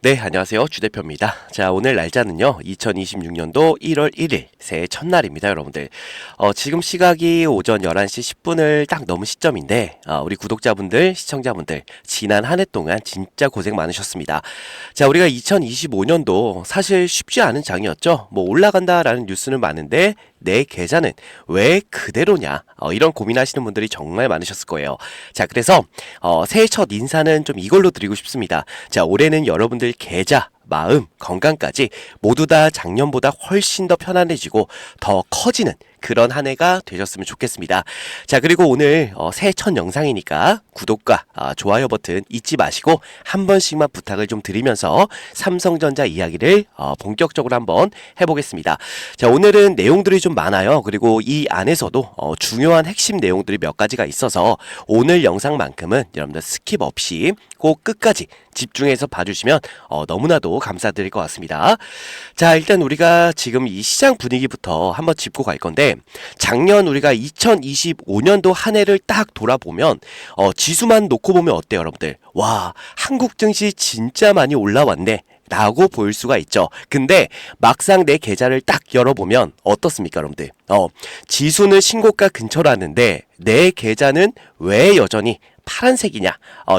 네, 안녕하세요. 주 대표입니다. 자, 오늘 날짜는요, 2026년도 1월 1일, 새해 첫날입니다, 여러분들. 지금 시각이 오전 11시 10분을 딱 넘은 시점인데, 우리 구독자분들, 시청자분들, 지난 한 해 동안 진짜 고생 많으셨습니다. 자, 우리가 2025년도 사실 쉽지 않은 장이었죠. 뭐 올라간다라는 뉴스는 많은데, 내 계좌는 왜 그대로냐? 이런 고민하시는 분들이 정말 많으셨을 거예요. 자, 그래서 새해 첫 인사는 좀 이걸로 드리고 싶습니다. 자, 올해는 여러분들 계좌, 마음, 건강까지 모두 다 작년보다 훨씬 더 편안해지고 더 커지는 그런 한 해가 되셨으면 좋겠습니다. 자, 그리고 오늘 새해 첫 영상이니까 구독과 좋아요 버튼 잊지 마시고 한 번씩만 부탁을 좀 드리면서 삼성전자 이야기를 본격적으로 한번 해보겠습니다. 자, 오늘은 내용들이 좀 많아요. 그리고 이 안에서도 중요한 핵심 내용들이 몇 가지가 있어서 오늘 영상만큼은 여러분들 스킵 없이 꼭 끝까지 집중해서 봐주시면 너무나도 감사드릴 것 같습니다. 자, 일단 우리가 지금 이 시장 분위기부터 한번 짚고 갈 건데, 작년 우리가 2025년도 한 해를 딱 돌아보면 지수만 놓고 보면 어때요, 여러분들? 와, 한국 증시 진짜 많이 올라왔네 라고 보일 수가 있죠. 근데 막상 내 계좌를 딱 열어보면 어떻습니까, 여러분들? 지수는 신고가 근처라는데 내 계좌는 왜 여전히 파란색이냐?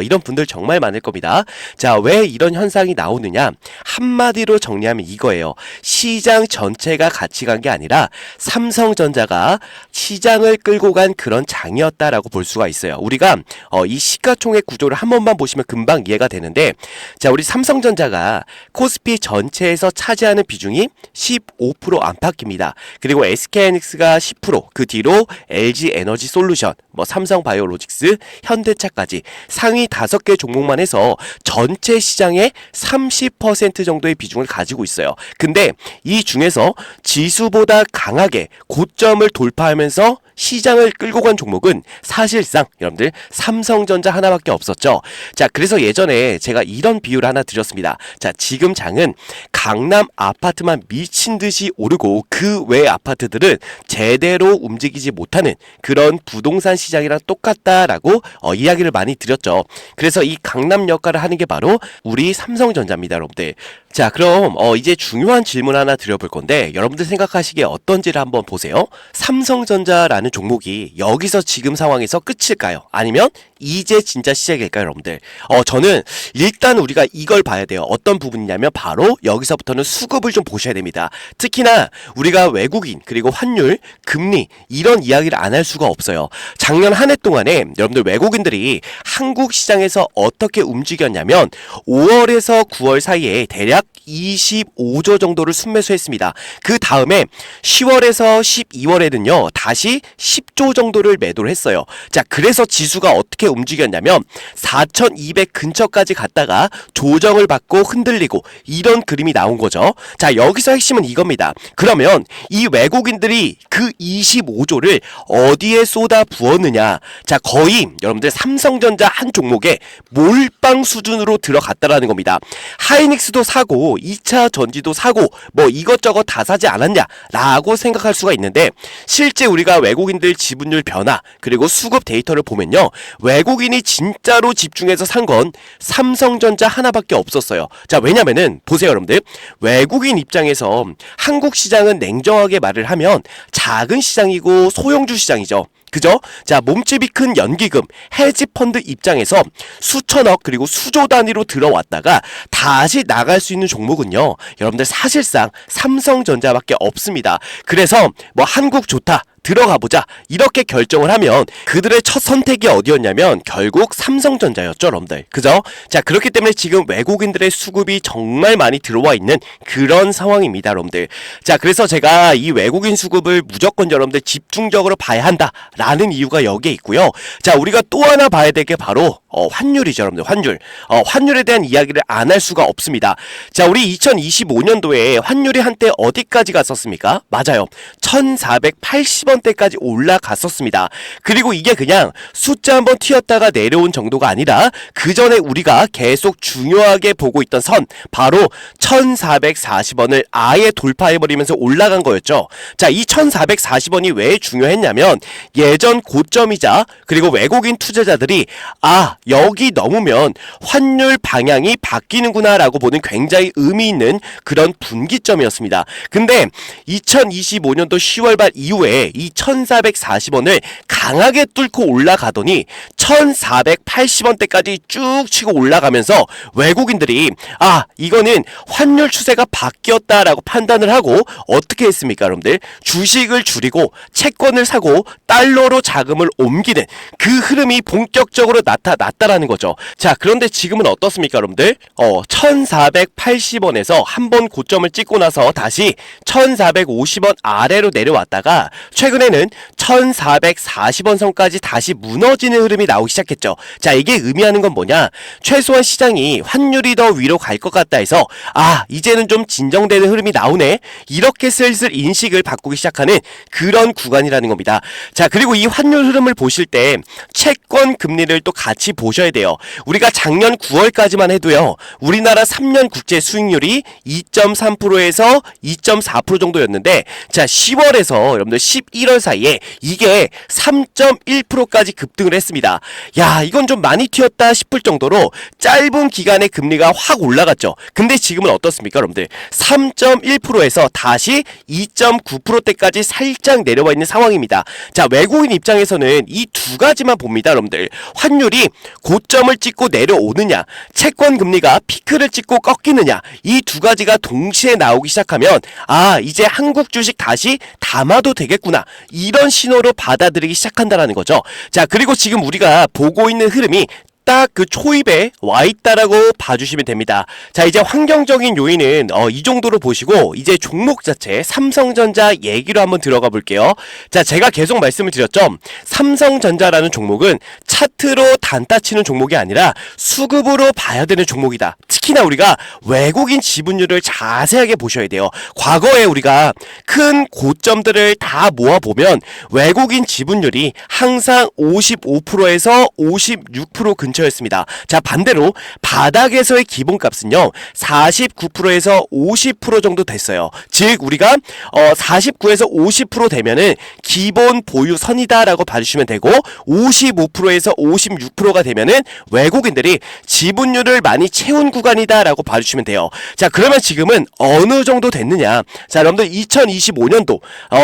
이런 분들 정말 많을 겁니다. 자, 왜 이런 현상이 나오느냐? 한마디로 정리하면 이거예요. 시장 전체가 같이 간 게 아니라 삼성전자가 시장을 끌고 간 그런 장이었다라고 볼 수가 있어요. 우리가 이 시가총액 구조를 한 번만 보시면 금방 이해가 되는데, 자, 우리 삼성전자가 코스피 전체에서 차지하는 비중이 15% 안팎입니다. 그리고 SK하이닉스가 10%, 그 뒤로 LG에너지솔루션, 삼성바이오로직스, 현대차까지 상위 5개 종목만 해서 전체 시장의 30% 정도의 비중을 가지고 있어요. 근데 이 중에서 지수보다 강하게 고점을 돌파하면서 시장을 끌고 간 종목은 사실상 여러분들 삼성전자 하나밖에 없었죠. 자, 그래서 예전에 제가 이런 비유를 하나 드렸습니다. 자, 지금 장은 강남 아파트만 미친 듯이 오르고 그 외 아파트들은 제대로 움직이지 못하는 그런 부동산 시장이랑 똑같다라고 이야기를 많이 드렸죠. 그래서 이 강남 역할을 하는 게 바로 우리 삼성전자입니다, 여러분들. 자, 그럼 이제 중요한 질문 하나 드려볼 건데, 여러분들 생각하시기에 어떤지를 한번 보세요. 삼성전자라는 종목이 여기서 지금 상황에서 끝일까요? 아니면 이제 진짜 시작일까요, 여러분들? 저는 일단 우리가 이걸 봐야 돼요. 어떤 부분이냐면 바로 여기서부터는 수급을 좀 보셔야 됩니다. 특히나 우리가 외국인 그리고 환율, 금리 이런 이야기를 안 할 수가 없어요. 작년 한 해 동안에 여러분들 외국인들이 한국 시장에서 어떻게 움직였냐면 5월에서 9월 사이에 대략 25조 정도를 순매수했습니다. 그 다음에 10월에서 12월에는요 다시 10조 정도를 매도를 했어요. 자, 그래서 지수가 어떻게 움직였냐면 4200 근처까지 갔다가 조정을 받고 흔들리고 이런 그림이 나온 거죠. 자, 여기서 핵심은 이겁니다. 그러면 이 외국인들이 그 25조를 어디에 쏟아 부었느냐? 자, 거의 여러분들 삼성전자 한 종목에 몰빵 수준으로 들어갔다라는 겁니다. 하이닉스도 사고 2차 전지도 사고 이것저것 다 사지 않았냐 라고 생각할 수가 있는데, 실제 우리가 외국인들 지분율 변화 그리고 수급 데이터를 보면요, 외국인이 진짜로 집중해서 산 건 삼성전자 하나밖에 없었어요. 자, 왜냐면은 보세요, 여러분들. 외국인 입장에서 한국 시장은 냉정하게 말을 하면 작은 시장이고 소형주 시장이죠. 그죠? 자, 몸집이 큰 연기금, 헤지펀드 입장에서 수천억 그리고 수조 단위로 들어왔다가 다시 나갈 수 있는 종목은요, 여러분들 사실상 삼성전자밖에 없습니다. 그래서 한국 좋다, 들어가보자 이렇게 결정을 하면 그들의 첫 선택이 어디였냐면 결국 삼성전자였죠, 여러분들. 그죠? 자, 그렇기 때문에 지금 외국인들의 수급이 정말 많이 들어와 있는 그런 상황입니다, 여러분들. 자, 그래서 제가 이 외국인 수급을 무조건 여러분들 집중적으로 봐야 한다라는 이유가 여기에 있고요. 자, 우리가 또 하나 봐야 될 게 바로 환율이죠, 여러분들. 환율. 환율에 대한 이야기를 안 할 수가 없습니다. 자, 우리 2025년도에 환율이 한때 어디까지 갔었습니까? 맞아요. 1480원대까지 올라갔었습니다. 그리고 이게 그냥 숫자 한번 튀었다가 내려온 정도가 아니라 그 전에 우리가 계속 중요하게 보고 있던 선, 바로 1440원을 아예 돌파해버리면서 올라간 거였죠. 자, 이 1440원이 왜 중요했냐면 예전 고점이자 그리고 외국인 투자자들이 여기 넘으면 환율 방향이 바뀌는구나 라고 보는 굉장히 의미 있는 그런 분기점이었습니다. 근데 2025년도 10월 말 이후에 이 1440원을 강하게 뚫고 올라가더니 1480원대까지 쭉 치고 올라가면서 외국인들이 이거는 환율 추세가 바뀌었다라고 판단을 하고 어떻게 했습니까, 여러분들? 주식을 줄이고 채권을 사고 달러로 자금을 옮기는 그 흐름이 본격적으로 나타났다라는 거죠. 자, 그런데 지금은 어떻습니까, 여러분들? 1480원에서 한번 고점을 찍고 나서 다시 1450원 아래로 내려왔다가 최근에는 1440원 선까지 다시 무너지는 흐름이 나오기 시작했죠. 자, 이게 의미하는 건 뭐냐? 최소한 시장이 환율이 더 위로 갈 것 같다 해서 이제는 좀 진정되는 흐름이 나오네, 이렇게 슬슬 인식을 바꾸기 시작하는 그런 구간이라는 겁니다. 자, 그리고 이 환율 흐름을 보실 때 채권 금리를 또 같이 보셔야 돼요. 우리가 작년 9월까지만 해도요, 우리나라 3년 국채 수익률이 2.3%에서 2.4% 정도였는데, 자, 10월에서 여러분들 11월 사이에 이게 3.1%까지 급등을 했습니다. 야, 이건 좀 많이 튀었다 싶을 정도로 짧은 기간에 금리가 확 올라갔죠. 근데 지금은 어떻습니까, 여러분들? 3.1%에서 다시 2.9%대까지 살짝 내려와 있는 상황입니다. 자, 외국인 입장에서는 이 두 가지만 봅니다, 여러분들. 환율이 고점을 찍고 내려오느냐, 채권 금리가 피크를 찍고 꺾이느냐, 이 두 가지가 동시에 나오기 시작하면 이제 한국 주식 다시 담아도 되겠구나, 이런 신호로 받아들이기 시작한다라는 거죠. 자, 그리고 지금 우리가 보고 있는 흐름이 딱 그 초입에 와 있다라고 봐주시면 됩니다. 자, 이제 환경적인 요인은 이 정도로 보시고 이제 종목 자체 삼성전자 얘기로 한번 들어가 볼게요. 자, 제가 계속 말씀을 드렸죠. 삼성전자라는 종목은 차트로 단타 치는 종목이 아니라 수급으로 봐야 되는 종목이다. 특히나 우리가 외국인 지분율을 자세하게 보셔야 돼요. 과거에 우리가 큰 고점들을 다 모아보면 외국인 지분율이 항상 55%에서 56% 근처였습니다. 자, 반대로 바닥에서의 기본값은요 49%에서 50% 정도 됐어요. 즉 우리가 49에서 50% 되면은 기본 보유선이다라고 봐주시면 되고, 55%에서 56%가 되면은 외국인들이 지분율을 많이 채운 구간이다라고 봐주시면 돼요. 자, 그러면 지금은 어느 정도 됐느냐? 자, 여러분들 2025년도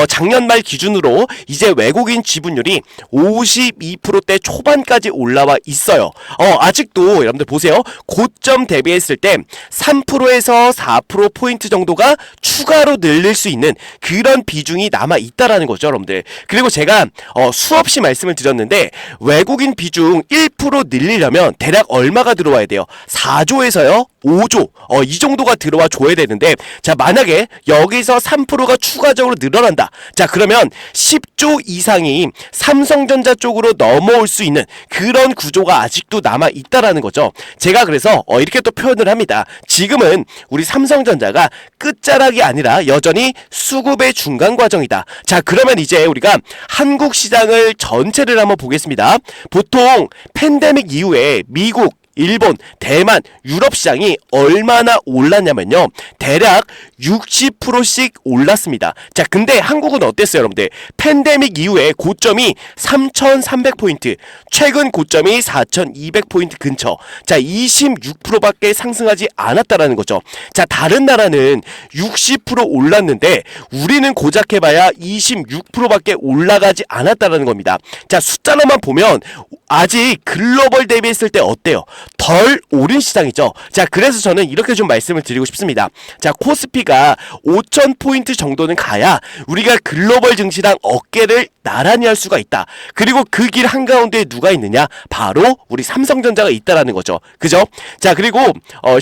작년 말 기준으로 이제 외국인 지분율이 52%대 초반까지 올라와 있어요. 아직도 여러분들 보세요. 고점 대비했을 때 3%에서 4%포인트 정도가 추가로 늘릴 수 있는 그런 비중이 남아 있다라는 거죠, 여러분들. 그리고 제가 수없이 말씀을 드렸는데 외국인 비중 1% 늘리려면 대략 얼마가 들어와야 돼요? 4조에서요 5조 이 정도가 들어와 줘야 되는데, 자, 만약에 여기서 3%가 추가적으로 늘어난다, 자, 그러면 10조 이상이 삼성전자 쪽으로 넘어올 수 있는 그런 구조가 아직도 남아 있다라는 거죠. 제가 그래서 이렇게 또 표현을 합니다. 지금은 우리 삼성전자가 끝자락이 아니라 여전히 수급의 중간 과정이다. 자, 그러면 이제 우리가 한국 시장을 전체를 한번 보겠습니다. 보통 팬데믹 이후에 미국, 일본, 대만, 유럽 시장이 얼마나 올랐냐면요, 대략 60%씩 올랐습니다. 자, 근데 한국은 어땠어요, 여러분들? 팬데믹 이후에 고점이 3,300포인트, 최근 고점이 4,200포인트 근처. 자, 26%밖에 상승하지 않았다라는 거죠. 자, 다른 나라는 60% 올랐는데 우리는 고작 해봐야 26%밖에 올라가지 않았다라는 겁니다. 자, 숫자로만 보면 아직 글로벌 대비했을 때 어때요? 덜 오른 시장이죠. 자, 그래서 저는 이렇게 좀 말씀을 드리고 싶습니다. 자, 코스피가 5,000포인트 정도는 가야 우리가 글로벌 증시랑 어깨를 나란히 할 수가 있다. 그리고 그 길 한가운데에 누가 있느냐? 바로 우리 삼성전자가 있다라는 거죠. 그죠? 자, 그리고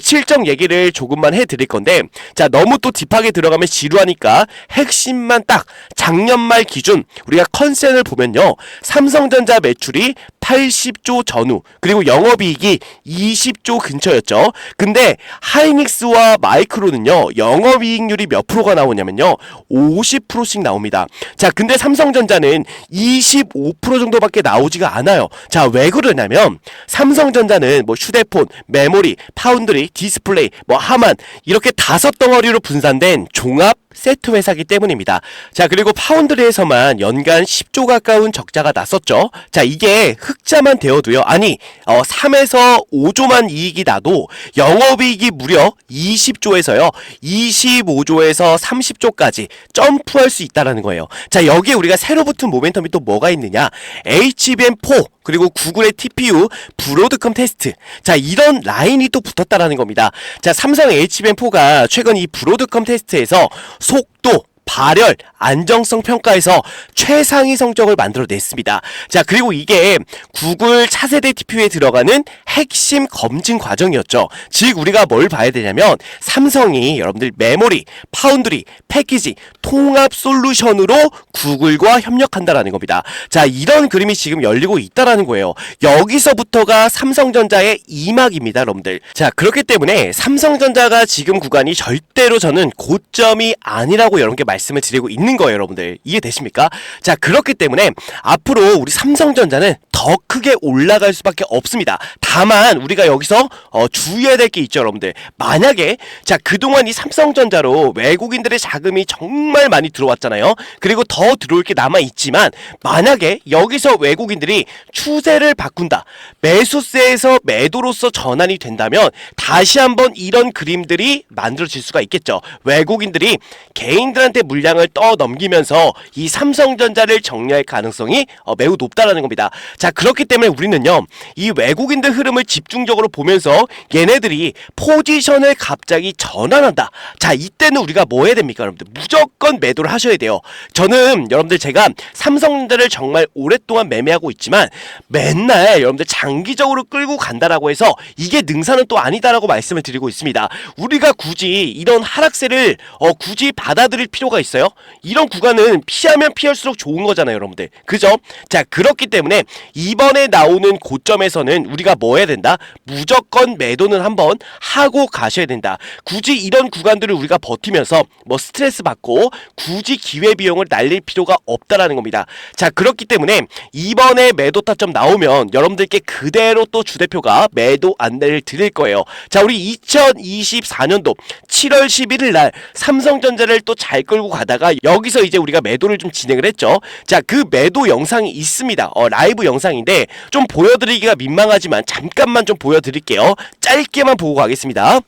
실적 얘기를 조금만 해드릴 건데, 자, 너무 또 딥하게 들어가면 지루하니까 핵심만 딱 작년 말 기준 우리가 컨센을 보면요, 삼성전자 매출이 80조 전후, 그리고 영업이익이 20조 근처였죠. 근데 하이닉스와 마이크로는요, 영업이익률이 몇 프로가 나오냐면요 50%씩 나옵니다. 자, 근데 삼성전자는 25% 정도밖에 나오지가 않아요. 자, 왜 그러냐면 삼성전자는 뭐 휴대폰, 메모리, 파운드리, 디스플레이, 뭐 하만, 이렇게 5덩어리로 분산된 종합 세트 회사기 때문입니다. 자, 그리고 파운드리에서만 연간 10조 가까운 적자가 났었죠. 자, 이게 흑자만 되어도요. 아니, 3에서 5조만 이익이 나도 영업이익이 무려 20조에서요. 25조에서 30조까지 점프할 수 있다라는 거예요. 자, 여기에 우리가 새로 붙은 모멘텀이 또 뭐가 있느냐? HBM4 그리고 구글의 TPU 브로드컴 테스트. 자, 이런 라인이 또 붙었다라는 겁니다. 자, 삼성 HBM4가 최근 이 브로드컴 테스트에서 속도, 발열, 안정성 평가에서 최상위 성적을 만들어냈습니다. 자, 그리고 이게 구글 차세대 TPU에 들어가는 핵심 검증 과정이었죠. 즉 우리가 뭘 봐야 되냐면 삼성이 여러분들 메모리, 파운드리, 패키지, 통합 솔루션으로 구글과 협력한다라는 겁니다. 자, 이런 그림이 지금 열리고 있다라는 거예요. 여기서부터가 삼성전자의 2막입니다, 여러분들. 자, 그렇기 때문에 삼성전자가 지금 구간이 절대로 저는 고점이 아니라고 여러분께 말씀을 드리고 있는 거예요, 여러분들. 이해되십니까? 자, 그렇기 때문에 앞으로 우리 삼성전자는 더 크게 올라갈 수밖에 없습니다. 다만 우리가 여기서 주의해야 될 게 있죠, 여러분들. 만약에 자, 그동안 이 삼성전자로 외국인들의 자금이 정말 많이 들어왔잖아요. 그리고 더 들어올 게 남아 있지만 만약에 여기서 외국인들이 추세를 바꾼다, 매수세에서 매도로서 전환이 된다면 다시 한번 이런 그림들이 만들어질 수가 있겠죠. 외국인들이 개인들한테 물량을 떠넘기면서 이 삼성전자를 정리할 가능성이 매우 높다라는 겁니다. 자, 그렇기 때문에 우리는요, 이 외국인들 흐름을 집중적으로 보면서 얘네들이 포지션을 갑자기 전환한다. 자, 이때는 우리가 뭐 해야 됩니까, 여러분들? 무조건 매도를 하셔야 돼요. 저는 여러분들 제가 삼성전자를 정말 오랫동안 매매하고 있지만 맨날 여러분들 장기적으로 끌고 간다라고 해서 이게 능사는 또 아니다라고 말씀을 드리고 있습니다. 우리가 굳이 이런 하락세를 굳이 받아들일 필요가 있어요? 이런 구간은 피하면 피할수록 좋은 거잖아요, 여러분들. 그죠? 자, 그렇기 때문에 이번에 나오는 고점에서는 우리가 뭐 해야 된다? 무조건 매도는 한번 하고 가셔야 된다. 굳이 이런 구간들을 우리가 버티면서 뭐 스트레스 받고 굳이 기회비용을 날릴 필요가 없다라는 겁니다. 자, 그렇기 때문에 이번에 매도 타점 나오면 여러분들께 그대로 또 주대표가 매도 안내를 드릴 거예요. 자, 우리 2024년도 7월 11일 날 삼성전자를 또 잘 끌고 가다가 여기서 이제 우리가 매도를 좀 진행을 했죠. 자, 그 매도 영상이 있습니다. 라이브 영상인데 좀 보여드리기가 민망하지만 잠깐만 좀 보여드릴게요. 짧게만 보고 가겠습니다.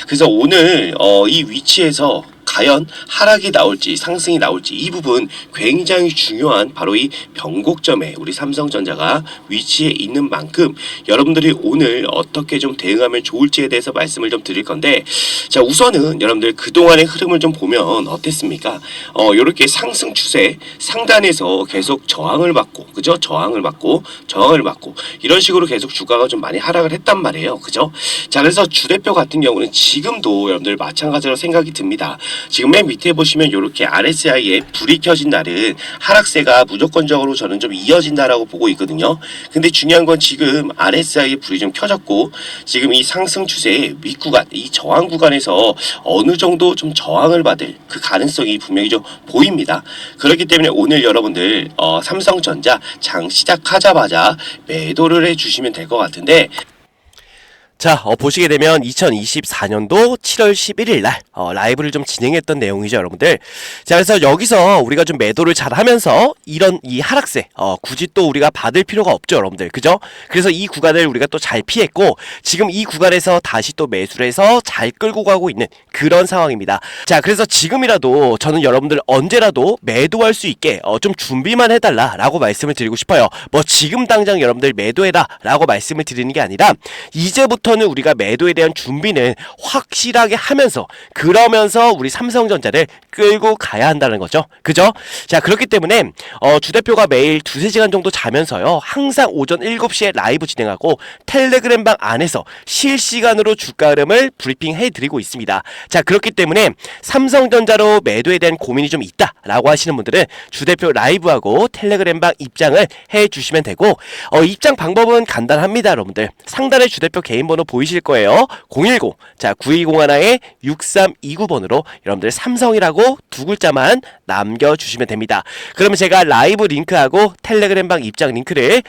그래서 오늘 이 위치에서 과연 하락이 나올지 상승이 나올지 이 부분 굉장히 중요한 바로 이 변곡점에 우리 삼성전자가 위치해 있는 만큼 여러분들이 오늘 어떻게 좀 대응하면 좋을지에 대해서 말씀을 좀 드릴 건데, 자, 우선은 여러분들 그동안의 흐름을 좀 보면 어땠습니까? 요렇게 상승 추세 상단에서 계속 저항을 받고, 그죠? 저항을 받고 이런 식으로 계속 주가가 좀 많이 하락을 했단 말이에요. 그죠? 자, 그래서 주대표 같은 경우는 지금도 여러분들 마찬가지로 생각이 듭니다. 지금 맨 밑에 보시면 이렇게 RSI에 불이 켜진 날은 하락세가 무조건적으로 저는 좀 이어진다라고 보고 있거든요. 근데 중요한 건 지금 RSI에 불이 좀 켜졌고 지금 이 상승 추세의 윗구간, 이 저항 구간에서 어느 정도 좀 저항을 받을 그 가능성이 분명히 좀 보입니다. 그렇기 때문에 오늘 여러분들 삼성전자 장 시작하자마자 매도를 해주시면 될 것 같은데, 자, 보시게 되면 2024년도 7월 11일 날 라이브를 좀 진행했던 내용이죠, 여러분들. 자, 그래서 여기서 우리가 좀 매도를 잘 하면서 이런 이 하락세 굳이 또 우리가 받을 필요가 없죠, 여러분들. 그죠? 그래서 이 구간을 우리가 또 잘 피했고 지금 이 구간에서 다시 또 매수를 해서 잘 끌고 가고 있는 그런 상황입니다. 자, 그래서 지금이라도 저는 여러분들 언제라도 매도할 수 있게 좀 준비만 해달라라고 말씀을 드리고 싶어요. 뭐 지금 당장 여러분들 매도해라라고 말씀을 드리는 게 아니라 이제부터 는 우리가 매도에 대한 준비는 확실하게 하면서 그러면서 우리 삼성전자를 끌고 가야 한다는 거죠. 그죠? 자, 그렇기 때문에 주대표가 매일 2-3시간 정도 자면서요, 항상 오전 7시에 라이브 진행하고 텔레그램방 안에서 실시간으로 주가 흐름을 브리핑 해드리고 있습니다. 자, 그렇기 때문에 삼성전자로 매도에 대한 고민이 좀 있다라고 하시는 분들은 주대표 라이브하고 텔레그램방 입장을 해주시면 되고, 입장 방법은 간단합니다, 여러분들. 상단에 주대표 개인 번호 비밀번호 보이실 거예요. 010, 자, 9201에 6329번으로 여러분들 삼성이라고 두 글자만 남겨주시면 됩니다. 그러면 제가 라이브 링크하고 텔레그램방 입장 링크를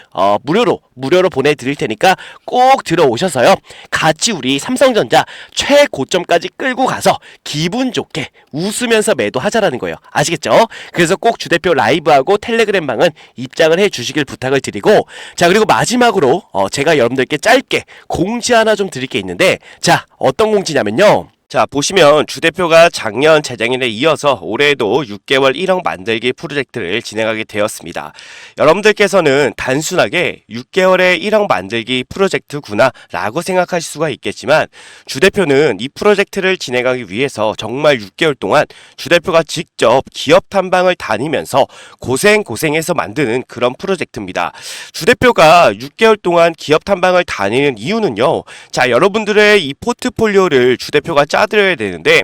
무료로 보내드릴 테니까 꼭 들어오셔서요. 같이 우리 삼성전자 최고점까지 끌고 가서 기분 좋게 웃으면서 매도하자라는 거예요. 아시겠죠? 그래서 꼭 주대표 라이브하고 텔레그램방은 입장을 해주시길 부탁을 드리고, 자, 그리고 마지막으로 제가 여러분들께 짧게 공지 하나 좀 드릴 게 있는데, 자, 어떤 공지냐면요. 자, 보시면 주대표가 작년 재작년에 이어서 올해에도 6개월 1억 만들기 프로젝트를 진행하게 되었습니다. 여러분들께서는 단순하게 6개월에 1억 만들기 프로젝트구나 라고 생각하실 수가 있겠지만, 주대표는 이 프로젝트를 진행하기 위해서 정말 6개월 동안 주대표가 직접 기업 탐방을 다니면서 고생해서 만드는 그런 프로젝트입니다. 주대표가 6개월 동안 기업 탐방을 다니는 이유는요. 자, 여러분들의 이 포트폴리오를 주대표가 짜드려야 되는데,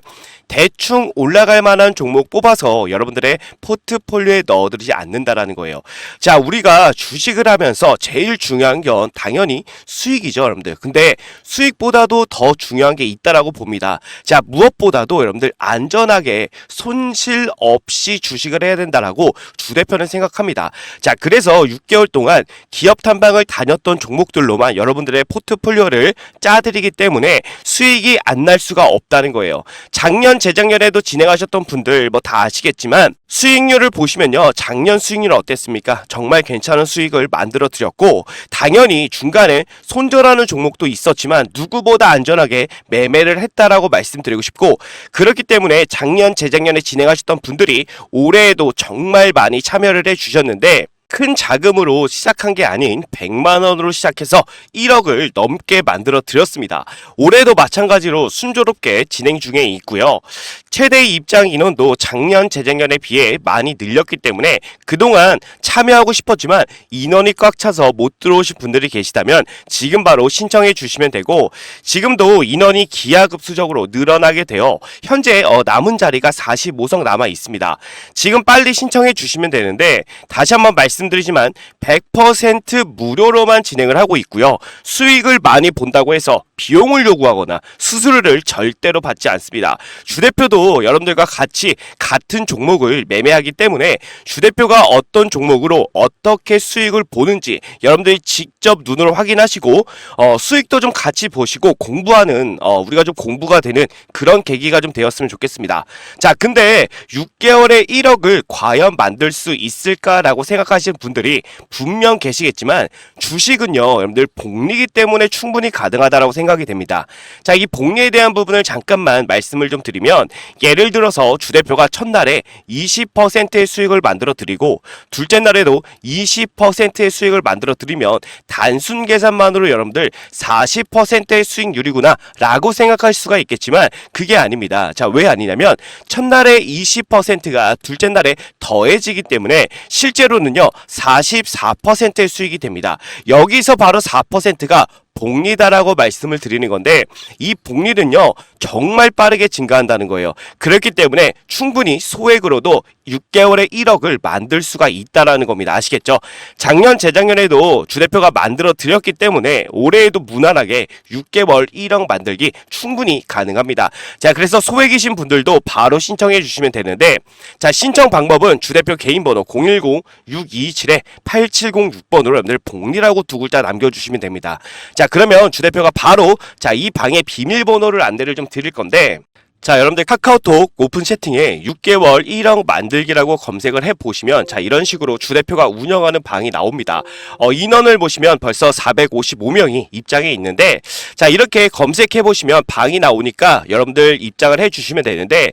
대충 올라갈 만한 종목 뽑아서 여러분들의 포트폴리오에 넣어드리지 않는다라는 거예요. 자, 우리가 주식을 하면서 제일 중요한 건 당연히 수익이죠, 여러분들. 근데 수익보다도 더 중요한 게 있다라고 봅니다. 자, 무엇보다도 여러분들 안전하게 손실 없이 주식을 해야 된다라고 주대표는 생각합니다. 자, 그래서 6개월 동안 기업 탐방을 다녔던 종목들로만 여러분들의 포트폴리오를 짜드리기 때문에 수익이 안 날 수가 없다는 거예요. 작년 재작년에도 진행하셨던 분들 뭐 다 아시겠지만 수익률을 보시면요, 작년 수익률은 어땠습니까? 정말 괜찮은 수익을 만들어 드렸고, 당연히 중간에 손절하는 종목도 있었지만 누구보다 안전하게 매매를 했다라고 말씀드리고 싶고, 그렇기 때문에 작년 재작년에 진행하셨던 분들이 올해에도 정말 많이 참여를 해 주셨는데, 큰 자금으로 시작한 게 아닌 100만 원으로 시작해서 1억을 넘게 만들어 드렸습니다. 올해도 마찬가지로 순조롭게 진행 중에 있고요. 최대 입장 인원도 작년 재작년에 비해 많이 늘렸기 때문에 그동안 참여하고 싶었지만 인원이 꽉 차서 못 들어오신 분들이 계시다면 지금 바로 신청해 주시면 되고, 지금도 인원이 기하급수적으로 늘어나게 되어 현재 남은 자리가 45석 남아 있습니다. 지금 빨리 신청해 주시면 되는데, 다시 한번 말씀드리지만 100% 무료로만 진행을 하고 있고요. 수익을 많이 본다고 해서 비용을 요구하거나 수수료를 절대로 받지 않습니다. 주대표도 여러분들과 같이 같은 종목을 매매하기 때문에 주대표가 어떤 종목으로 어떻게 수익을 보는지 여러분들이 직접 눈으로 확인하시고 수익도 좀 같이 보시고 공부하는 우리가 좀 공부가 되는 그런 계기가 좀 되었으면 좋겠습니다. 자, 근데 6개월에 1억을 과연 만들 수 있을까라고 생각하시는 분들이 분명 계시겠지만, 주식은요 여러분들 복리이기 때문에 충분히 가능하다라고 생각이 됩니다. 자, 이 복리에 대한 부분을 잠깐만 말씀을 좀 드리면, 예를 들어서 주대표가 첫날에 20%의 수익을 만들어 드리고 둘째 날에도 20%의 수익을 만들어 드리면 단순 계산만으로 여러분들 40%의 수익률이구나 라고 생각할 수가 있겠지만 그게 아닙니다. 자, 왜 아니냐면 첫날에 20%가 둘째 날에 더해지기 때문에 실제로는요 44%의 수익이 됩니다. 여기서 바로 4%가 복리다라고 말씀을 드리는 건데, 이 복리는요 정말 빠르게 증가한다는 거예요. 그렇기 때문에 충분히 소액으로도 6개월에 1억을 만들 수가 있다라는 겁니다. 아시겠죠? 작년 재작년에도 주대표가 만들어 드렸기 때문에 올해에도 무난하게 6개월 1억 만들기 충분히 가능합니다. 자, 그래서 소액이신 분들도 바로 신청해 주시면 되는데, 자, 신청 방법은 주대표 개인 번호 010-627-8706번으로 여러분들 복리라고 두 글자 남겨주시면 됩니다. 자, 그러면 주대표가 바로 이 방의 비밀번호를 안내를 좀 드릴 건데, 자, 여러분들 카카오톡 오픈 채팅에 6개월 1억 만들기라고 검색을 해보시면 이런 식으로 주대표가 운영하는 방이 나옵니다. 인원을 보시면 벌써 455명이 입장해 있는데, 자, 이렇게 검색해보시면 방이 나오니까 여러분들 입장을 해주시면 되는데,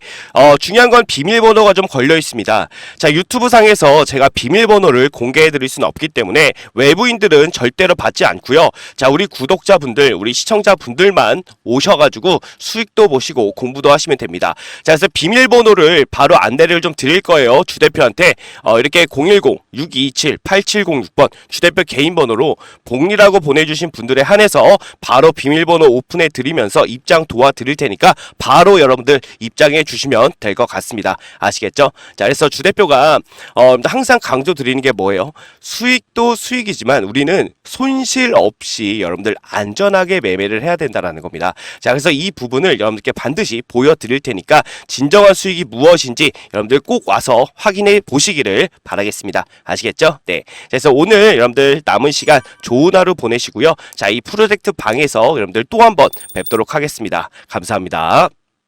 중요한 건 비밀번호가 좀 걸려 있습니다. 자, 유튜브 상에서 제가 비밀번호를 공개해드릴 수는 없기 때문에 외부인들은 절대로 받지 않고요. 자, 우리 구독자분들, 우리 시청자분들만 오셔가지고 수익도 보시고 공부도 하시면 됩니다. 자, 그래서 비밀번호를 바로 안내를 좀 드릴 거예요. 주대표한테 이렇게 010-6227-8706번 주대표 개인 번호로 복리라고 보내주신 분들에 한해서 바로 비밀번호 오픈해 드리면서 입장 도와드릴 테니까 바로 여러분들 입장해 주시면 될 것 같습니다. 아시겠죠? 자, 그래서 주대표가 항상 강조 드리는 게 뭐예요? 수익도 수익이지만 우리는 손실 없이 여러분들 안전하게 매매를 해야 된다라는 겁니다. 자, 그래서 이 부분을 여러분들께 반드시 보여드릴 테니까 진정한 수익이 무엇인지 여러분들 꼭 와서 확인해 보시기를 바라겠습니다. 아시겠죠? 네. 그래서 오늘 여러분들 남은 시간 좋은 하루 보내시고요. 자, 이 프로젝트 방에서 여러분들 또 한번 뵙도록 하겠습니다. 감사합니다.